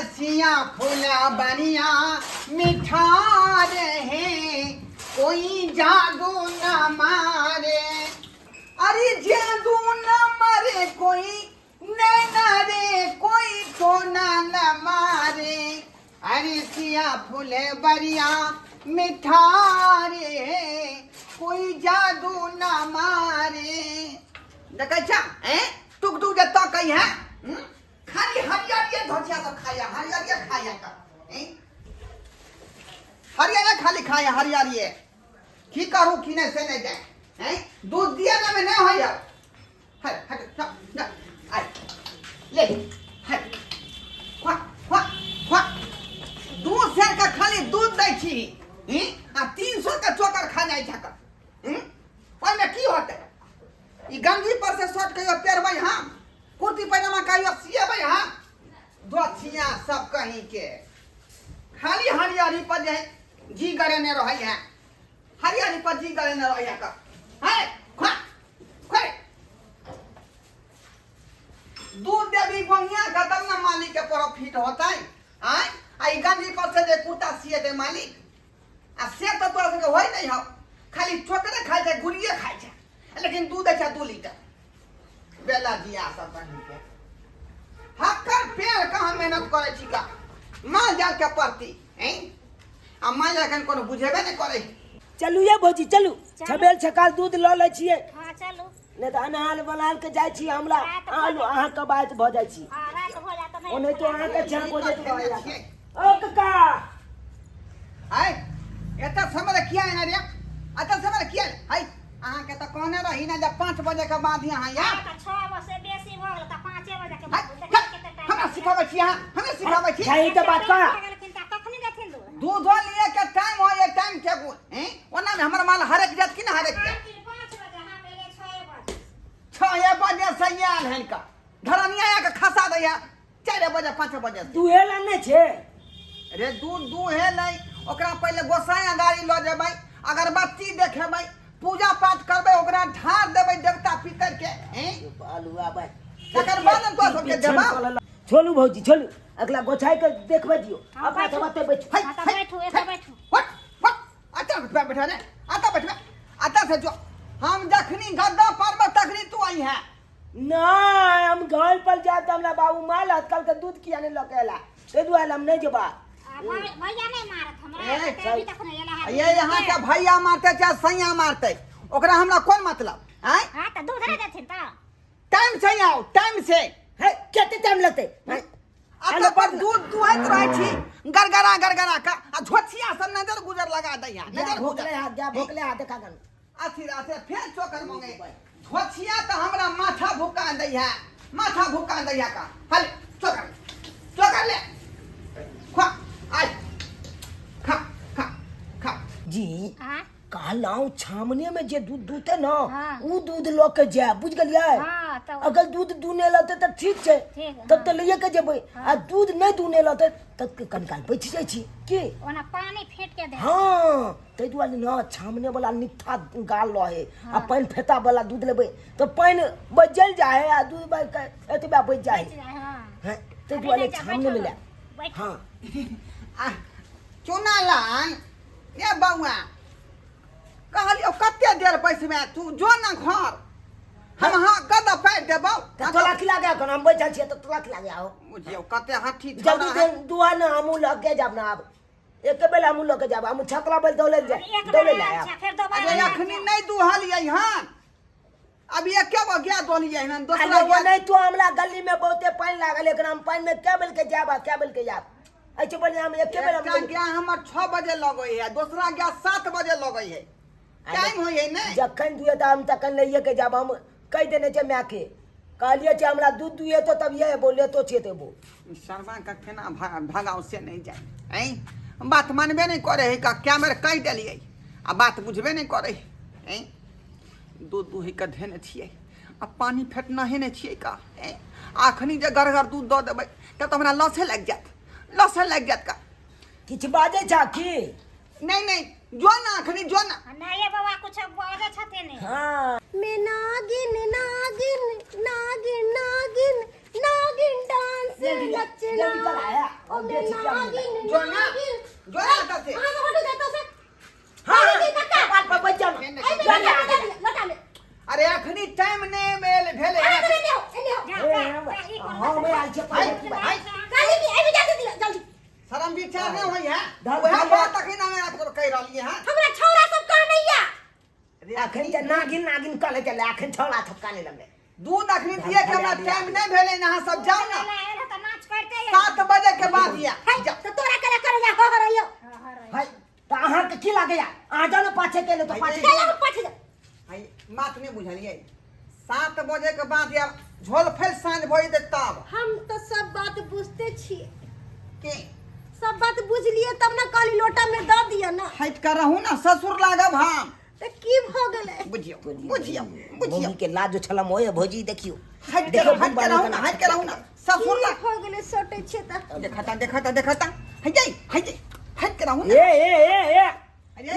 सिया फूला बनिया मिठा रहे कोई जादू न मारे। अरे जादू न मारे कोई नैना रे कोई सोना न मारे। अरे सिया फूले बरिया मिठा रे कोई जादू न मारे। देखा टुक टुक जब कही है खाली हरियाली धोतिया तो खाया हरियाली खाया का हरियाली खाली खाया हरियाली की करूँ कि नहीं से नहीं जाए दूध दिया ना मैं नहीं हो जाओ हट हट ले हट खा खा खा 200 का खाली दूध दै छी आ 300 का चोकर खा जाए छका ओइमे की होते ई गंजी पर से शॉर्ट कहियो पेरबै हम कुर्ती पैजामा कहियो सिएबै हम धोतिया सब कहीं के खाली हरियाली पर जे जी गरेने रहै है हरियाली पर जी गरेने रहै है का है खा खा दूध देवी गोंगिया का तब ना मालिक के प्रॉफिट होता है आई गंजी पर से जे कुर्ता सिए दे मालिक आ से तो तोरा के होई नहीं हो खाली चोकरे खाइ छै गुलिये खाइ छै लेकिन दूध अच्छा 2 लीटर बेला दिया सब बनी के हक्कर पेड़ कहाँ मेहनत करे छी का माल जाल के प्रति आ माल एखन कोनो बुझेबे नहीं करे। चलू ये भौजी चलू छबेल छकाल दूध ल लै छियै। हां चलू ने त अनहाल बनाल के जाय छी हमरा आलू अहाँ के बात भ जाय छी। हां रात हो जात नहीं ओने तो अहाँ के छाप हो जात भाई ओ काका आय एता समय किया है ना रे एता समय किया है अहाँ के त कहने रही ना जब 5 बजे के बाद यहाँ या 6 बजे से बेसी भ गेल त 5 बजे के बाद हमरा सिखाबै छी अहाँ हमरा सिखाबै छी सही त बात का कखनी देथिन दूध लिए के टाइम हो ये टाइम के ओना में हमर माल हरेक जात कि ना हरेक जात 5 बजे हां मेरे 6 बजे 6 बजे से आयल है का धरनिया या के खसा दैया 4 बजे 5 बजे दुहेला नै छै रे दूध दुहे नहीं ओकरा पहले गोसाई गाड़ी ल जेबै अगरबत्ती देखेबै पूजा पाठ करबै ओकरा ढार देबै देवता पितर के आलू आबै तकर बाद तो सबके देबा छोलू भौजी छोलू अगला गोछाई के देखबे दियो अपना सब बाते बैठ हां बैठो ऐसे बैठो हट हट आता बैठा रे आता बैठ आता से जो हम जखनी गद्दा पर में तखनी तू आई है ना हम घर पर जात हमरा बाबू माल आजकल के दूध किया ने लकेला ए दुआल हम नहीं जेबा भैया नहीं मारत हमरा अभी तक नहीं एला है ये यहाँ के भैया मारते चाहे सैया मारते ओकरा हमरा कोन मतलब हैं हां त दूध रे देथिन त टाइम से आओ टाइम से है केते टाइम लगते आता पर दूध दुहत रहे छी गरगरा का आ झोथिया सब नजर गुजर लगा दैया नजर भोकले हाथ जा भोकले हाथ देखा गन आसे फिर चोकर मांगे झोथिया तो हमरा माथा भुका दैया का हल चोकर ले खा आई खा खा खा जी हां कहलाऊ छामने में जे दूध दूते न हाँ। ऊ दूध लो के जाए बुझ गेलिए हां त अगर दूध दूने लते त ठीक छे ठीक है, तब त लइए के जेबै आ दूध नहीं दूने लते तब के कनकाल बैठ जाय छी की ओना पानी फेट के दे हां तै दुआरे न छामने वाला निठा गाल लहे आ पानी फेता वाला दूध लेबै तो पानी बजल जाए आ दूध बाई के एतबा बच जाए हां तै दुआरे छामने में ले बैठ हां चुना लान ये बउआ कहलियो कते देर बैसबे तू जो ना घर हम हां गदा पैर देबौ त तोला खिला गया कन हम बैठल छियै त तोला खिला गया हो मुझे कते हाथी जल्दी से दुआ ना हमू लगे जाब ना अब एक बेला हमू लगे जाब हम छकला बल दौले ले आया फिर अरे दोबारा अखनी नहीं दुहलियै हन अब ये क्या गया दोलियै हन अरे दोसरा वो नहीं तो हमरा गली में बहुते पानी लागल लेकिन हम पानी में क्या बेल के जाब ऐसे बोले हम एक बेला एकटा गया हमर 6 बजे लगै है दूसरा गया 7 बजे लगै है टाइम होय है ने जखन दुए त हम तखन लइए के जाब हम कह देने छे मैं के कहलिए छे हमरा दूध दुए तो तब ये बोले तो छे देबो सरवा का केना भगाव से नहीं जाए हैं बात मानबे नहीं करे है का कैमरा कह देलिए आ बात बुझबे नहीं करे हैं दूध दुही के धेने छिए आ पानी फेटना है नहीं छिए का आखनी जे गरगर दूध दो देबै त हमरा लसे लग जात का किछ बाजे छा की नहीं जो ना अखनी जो ना नहीं बाबा कुछ बोले छते ने हां मैं नागिन नागिन नागिन नागिन नागिन डांस जल्दी कर आया ओमे नागिन जो ना जो ना आता से हां तो हट जाता से हाँ अरे धक्का बात पर बच जाओ लटा ले अरे अखनी टाइम ने मेल भेले अरे ले हाँ मैं आज काली की ए जा दे जल्दी शर्म विचार नहीं होई है धर- वह धर- बात तक ना मैं आपको कह रहली है हमरा छौरा सब कह नहीं या अखन जे नागिन नागिन कले चले अखन छोड़ा थपकाने लगले दूध अखनी दिए के हमरा टाइम नहीं भेले ना सब जाओ ना तो नाच करते 7 बजे के बाद या तो तोरा करे करे जा हो रहियो भाई तो अहाँ के की लागे या आ जाओ ना पाछे केले तो पाछे चल पाछ जा भाई बात नहीं बुझलिए 7 बजे के बाद या झोल फेल साँझ भई दे तब हम तो सब बात बुझते छिए के सब बात बुझ लिए तब ना काली लोटा में द दिया ना हट कर रहू ना ससुर लागब हम तो की भ गेले बुझियो बुझियो भौजी के लाज छलम होए भौजी देखियो हट कर रहू ना हट कर रहू ना ससुर की लाग भ गेले सटे छे त देखता हट जाई हट कर रहू ना ए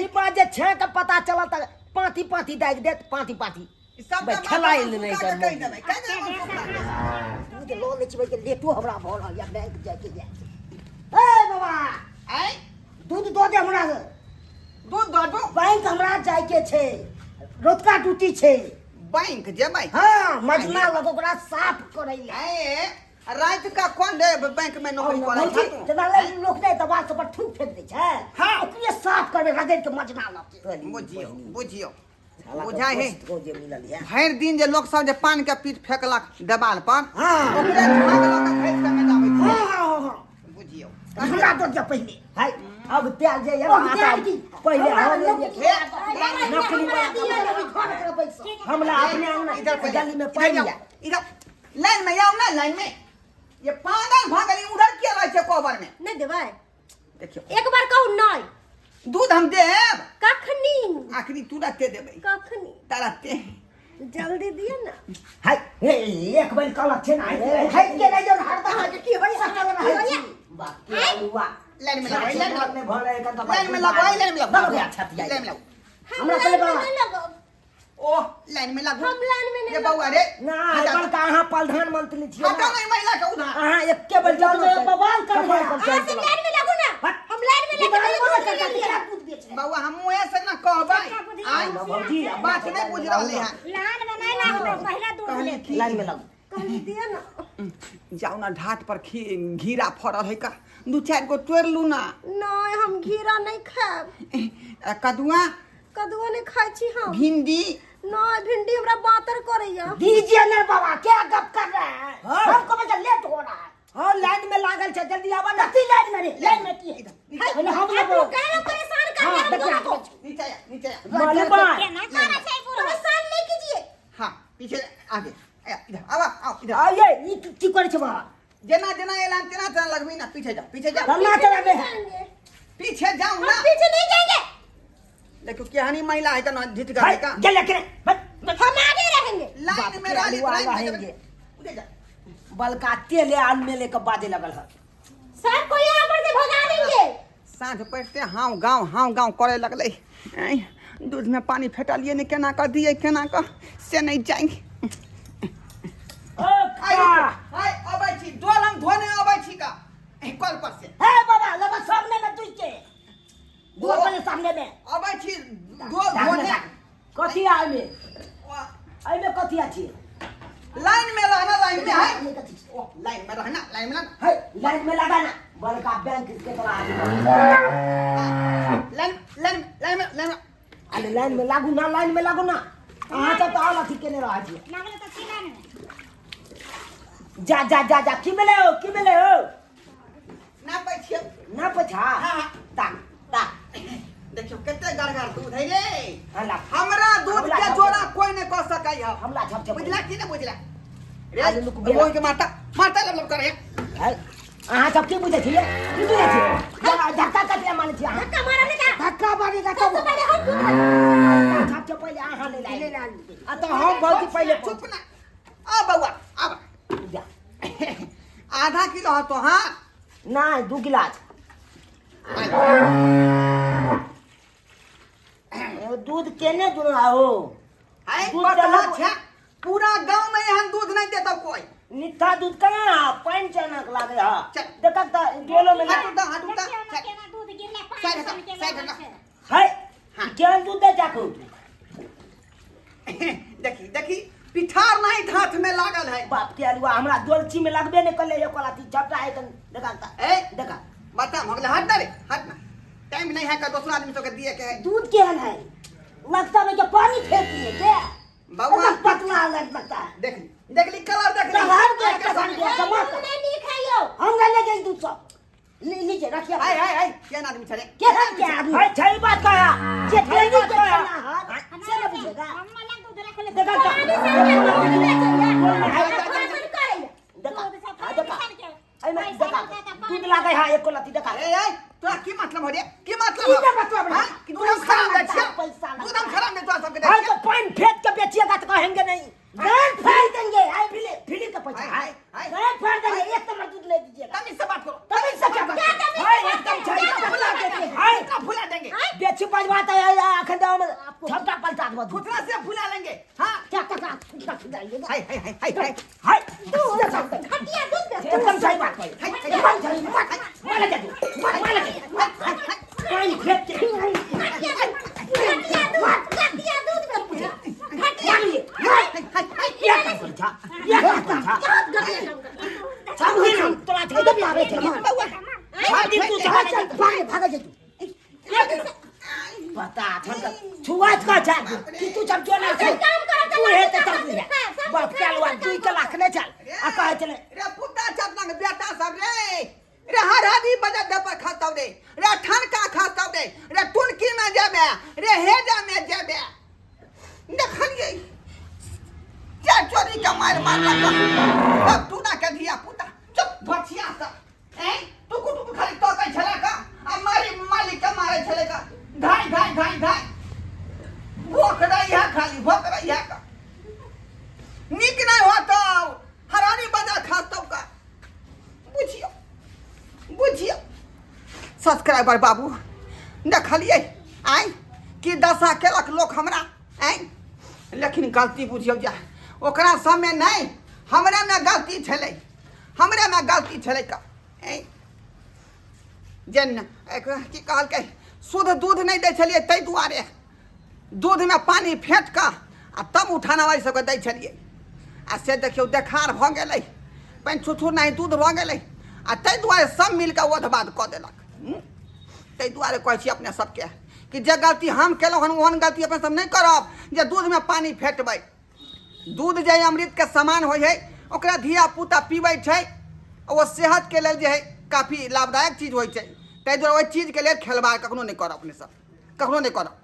ई बात जे छे त पता चलत पाती पाती दाग देत पाती पाती सब भाई खेलाइल नहीं कर कह देबै कह देबै तू जे लो ले छी भाई के लेटो हमरा भोल या बैंक जाके जा ए बाबा आई दूध दो दे हमरा से दूध दो दो बैंक हमरा जाय के छै रोजका ड्यूटी छै बैंक जेबै हां मजना लग ओकरा साफ करै ले ए रात का कौन दे बैंक में नौकरी करे भौजी तू जना लोग दे दवा सब पर थूक फेंक दे छै हां ओकरे साफ करबे रगड़ के मजना लग बुझियो बुझाय है को जे मिलल है भरि दिन जे लोग सब जे पान के पीठ फेकलक देवाल पर हां ओकरे भाग लक खैस के में जाबै हां बुझियो हमरा तो जा पहले हाय अब त्याग जे या पहले हम नौकरी में हमला अपने अंगना इधर गली में पानी इधर लाइन में आओ ना लाइन में ये पागल भागली उधर के रहे छे कोबर में नहीं देबै देखियो एक बार कहू नहीं दूध हम देब कखनी आखिरी तुरंते देबै कखनी तरते जल्दी दिए ना हाय एक बार कल छे ना हाय के नहीं जो हरदा के की होई सकल रहा बाकी हुआ लाइन में लगो लाइन में भले का लाइन में लगो लाइन में लगो अच्छा लाइन में लगो हमरा चले बाबा नहीं लगो ओ लाइन में लगो हम लाइन में नहीं ये बउआ रे ना बल का अहाँ प्रधानमंत्री छियै हटा नहीं महिला के उधर अहाँ एके बार जाओ ना बवाल कर हां से लाइन में लगो ना हम लाइन में लगे बउआ हम मुंह से ना कहबै आई भौजी बात नहीं बुझ रहले हैं लाइन में नहीं लगो पहला दूध ले लाइन में लगो कहली दिए ना जाओ ना घाट पर घीरा फरल है का 2-4 गो तोड़ लू ना नहीं हम घीरा नहीं खाब कदुआ कदुआ नहीं खाई छी हम भिंडी नहीं भिंडी हमरा बातर करैया दीजिए ना बाबा क्या गप कर रहा है हमको बच्चा लेट हो रहा है हां लाइन में लागल छै जल्दी आवा ना ती लाइन में रे लाइन में की पहले हम लोग कहना परेशान कर रहे हैं नीचे माले बा ये नहीं करना चाहिए पूरा परेशान नहीं कीजिए हां पीछे आगे इधर आओ इधर आ ये ई की करे छै बा जना जना एलान तेना तेना लगबी ना पीछे जा लल्ला चला बे पीछे जाओ ना हम पीछे नहीं जाएंगे देखो केहनी महिला है तना ढिट गए का चल के हम आगे रहेंगे लाइन में रहेंगे उधर जा बलका तेले आल मेले के बाजे लगल है सर कोई यहाँ पर से भगा देंगे साँझ पड़ते हाँ गाँव करे लगले दूध में पानी फेटलिए नहीं केना कर दिए केना कर से नहीं जाएंगे अबै छी डोल हम धोने अबै छी का कल पर से हे बाबा लबा सामने में तुई के दो वाले सामने में अबै छी डोल धोने कथी आइ में कथी अछि लाइन में रहना लाइन में है लाइन में रहना है लाइन में लगाना बड़का बैंक के तरह अरे लाइन में लागू ना अहाँ सब तो आल अथी केने रह छी लागले तो चिल्ला नहीं जा की मिले हो ना पैछियो ना पछा हां ता देखियो कते गड़गड़ दूध है रे हला हमरा दूध के जोड़ा कोई नहीं कर सकै है हमला झप बुझला कि नहीं बुझला आज लोग बेला बोल के मारता लब करे अहाँ सब की बुझे छिए की बुझे छिए धक्का कटिया माने छी अहाँ धक्का मारा नहीं का धक्का मारेगा तो सबसे पहले हम सबसे पहले अहाँ ले ला आ तो हम बहुत पहले चुप ना आ बउआ आ जा आधा किलो हो तो हां ना 2 गिलास दूध केने दूध आओ आई बतला छे पूरा गांव में यहाँ दूध नहीं देता कोई नित्था दूध कहाँ पानी चनक लागे हा चल। देखा था गेलो में हाथ उठा चल केना दूध गिरले साइड पानी हटा, के साइड वजह हटा। से। है क्या दूध दे जाको देखी देखी पिठार नहीं हाथ में लागल है बाप के अलवा हमरा दोलची में लगबे ने करले एक लाती झपटा है तन देखा था ए देखा बता मगले हट ना रे हट ना टाइम नहीं है का दूसरा आदमी तो के दिए के है दूध केहन है लगता है कि पानी फेंकी है क्या बउआ पतला लगता है देख देख ली कलर देख ली कलर देख के समझ गया। दूध नहीं खाइयो। हम ले गए दूध सब लीजिए रखिए हाय हाय हाय क्या आदमी छड़े क्या आदमी है सही बात कहा जे ट्रेनिंग के खाना हाथ से न बुझेगा हम वाला दूध रख ले। देखा था। पानी से दूध लागे हाँ एक लाती देखा ए ए तोरा की मतलब हो रे की मतलब की मतलब है? कि दूध खराब दे छिया पैसा लगता है। दूध खराब दे तो सबके दे हाँ तो पानी फेंक के बेचिएगा तो कहेंगे नहीं गांठ फाड़ देंगे हाय फिले फिले का पैसा हाय, हाय। गांठ फाड़ देंगे एक नंबर दूध ले दीजिएगा तमीज से बात करो तभी से क्या बात हाय एकदम सही का फुला देते हैं हाय इतना फुला देंगे बेची बजवाता है आखिर दाव में छपटा पलटा दो फुतरा से फुला लेंगे हां क्या फुलाइएगा हाय हाय हाय हाय हाय खटिया दूध दे। एकदम सही बात है एकदम सही बात माला के दो माला के पानी फेंक के खटिया दूध में पूछा। खटिया ये क्या समझा ये क्या समझा सब ही हम तोला थे जब आवे थे शादी तू चल भाग जा तू पता था छुआत का जा कि तू जब जो ना तू है तो तब है बाप चल वा तू के लाखने चल आ कहे चले रे पुता चपना बेटा सब रे रे हरादी बजा दप खाताव रे रे ठनका खाताव रे रे टुनकी में जेबे रे हेजा में जेबे देखलिए क्या चोरी का मार लगा अब तू ना के दिया पुता चुप भछिया सा ए तू कुटु खाली तो कई छला का हमारी मालिक के मारे छले का धाई धाई धाई धाई भूख रही है खाली भूख रही है का निक नहीं होता हरानी बजा खातो का बुझियो बुझियो सब्सक्राइबर बाबू देखलिए आई कि दशा केलक लोग हमरा आई लेकिन गलती बुझियो जा ओकरा समय नहीं हमरे में गलती छले हमरे में गलती छले का आई जन एक की कहल के शुद्ध दूध नहीं दे छलिए तै दुआरे दूध में पानी फेंट का आ तब उठाना वाली सबके दै छलिए आ से देखियो देखार भ गेलै पानि छुछुर नहीं दूध भ गेलै आ तै दुआरे सब मिलके ओध बाद कऽ देलक तै दुआरे कहै छी अपने सबके कि जे गलती हम केलहुँ हन ओहन गलती अपने सब नहीं करब जे दूध में पानी फेंटबै दूध जे अमृत के समान होइ है ओकरा धिया पुता पीबै छै ओ सेहत के लेल जे है काफी लाभदायक चीज होइ छै ताहि दुआरे ओहि चीज के लेल खेलबाड़ कखनो नहीं करब अपने सब कखनो नहीं करब